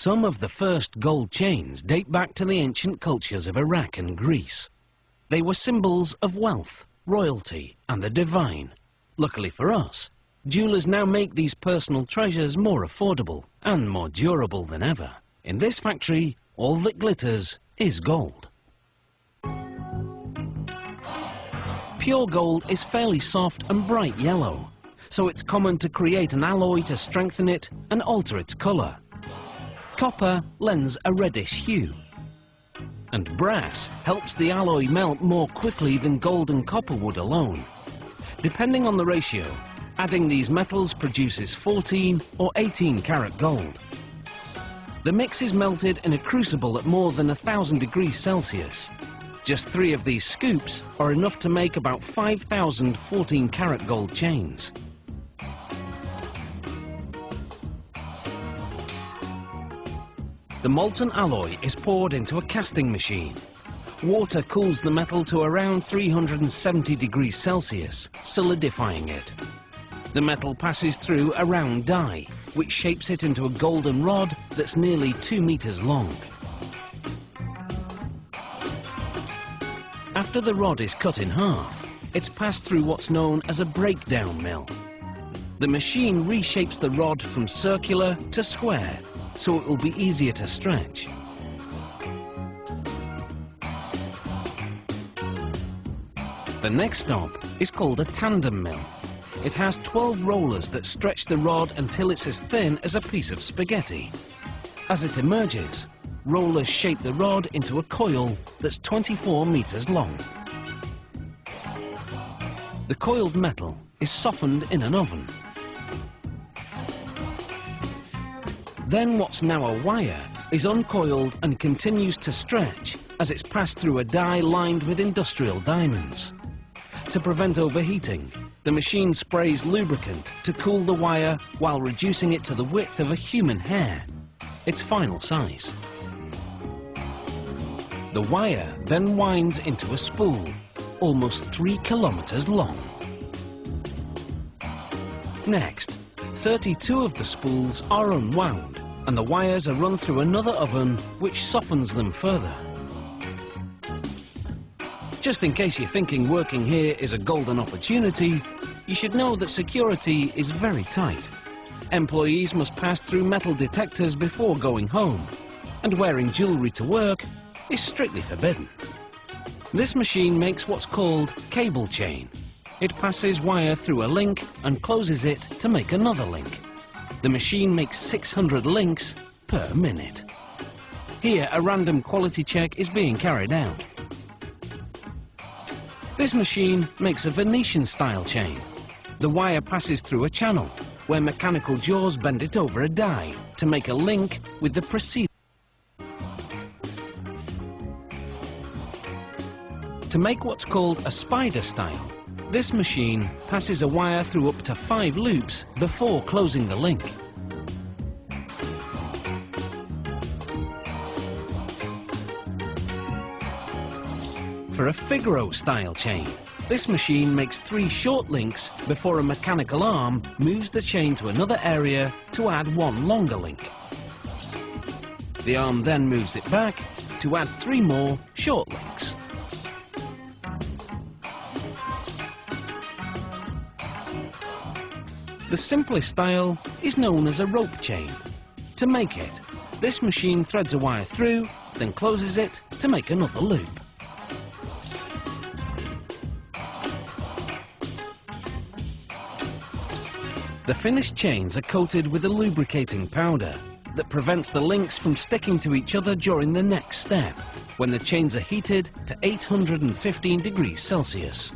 Some of the first gold chains date back to the ancient cultures of Iraq and Greece. They were symbols of wealth, royalty, and the divine. Luckily for us, jewelers now make these personal treasures more affordable and more durable than ever. In this factory, all that glitters is gold. Pure gold is fairly soft and bright yellow, so it's common to create an alloy to strengthen it and alter its colour. Copper lends a reddish hue, and brass helps the alloy melt more quickly than gold and copper would alone. Depending on the ratio, adding these metals produces 14 or 18 karat gold. The mix is melted in a crucible at more than 1,000 degrees Celsius. Just 3 of these scoops are enough to make about 5,000 14 karat gold chains. The molten alloy is poured into a casting machine. Water cools the metal to around 370 degrees Celsius, solidifying it. The metal passes through a round die, which shapes it into a golden rod that's nearly 2 meters long. After the rod is cut in half, it's passed through what's known as a breakdown mill. The machine reshapes the rod from circular to square, so it will be easier to stretch. The next stop is called a tandem mill. It has 12 rollers that stretch the rod until it's as thin as a piece of spaghetti. As it emerges, rollers shape the rod into a coil that's 24 meters long. The coiled metal is softened in an oven. Then what's now a wire is uncoiled and continues to stretch as it's passed through a die lined with industrial diamonds. To prevent overheating, the machine sprays lubricant to cool the wire while reducing it to the width of a human hair, its final size. The wire then winds into a spool, almost 3 kilometers long. Next, 32 of the spools are unwound, and the wires are run through another oven, which softens them further. Just in case you're thinking working here is a golden opportunity, you should know that security is very tight. Employees must pass through metal detectors before going home, and wearing jewellery to work is strictly forbidden. This machine makes what's called cable chain. It passes wire through a link and closes it to make another link. The machine makes 600 links per minute. Here, a random quality check is being carried out. This machine makes a Venetian-style chain. The wire passes through a channel, where mechanical jaws bend it over a die to make a link with the preceding. To make what's called a spider style, this machine passes a wire through up to 5 loops before closing the link. For a Figaro style chain, this machine makes 3 short links before a mechanical arm moves the chain to another area to add 1 longer link. The arm then moves it back to add 3 more short links. The simplest style is known as a rope chain. To make it, this machine threads a wire through, then closes it to make another loop. The finished chains are coated with a lubricating powder that prevents the links from sticking to each other during the next step, when the chains are heated to 815 degrees Celsius.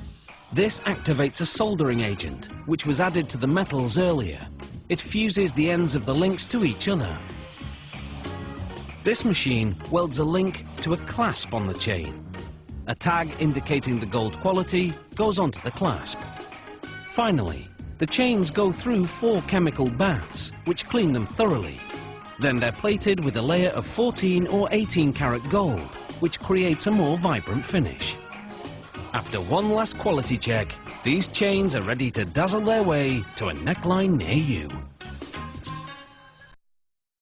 This activates a soldering agent, which was added to the metals earlier. It fuses the ends of the links to each other. This machine welds a link to a clasp on the chain. A tag indicating the gold quality goes onto the clasp. Finally, the chains go through 4 chemical baths, which clean them thoroughly. Then they're plated with a layer of 14 or 18 karat gold, which creates a more vibrant finish. After one last quality check, these chains are ready to dazzle their way to a neckline near you.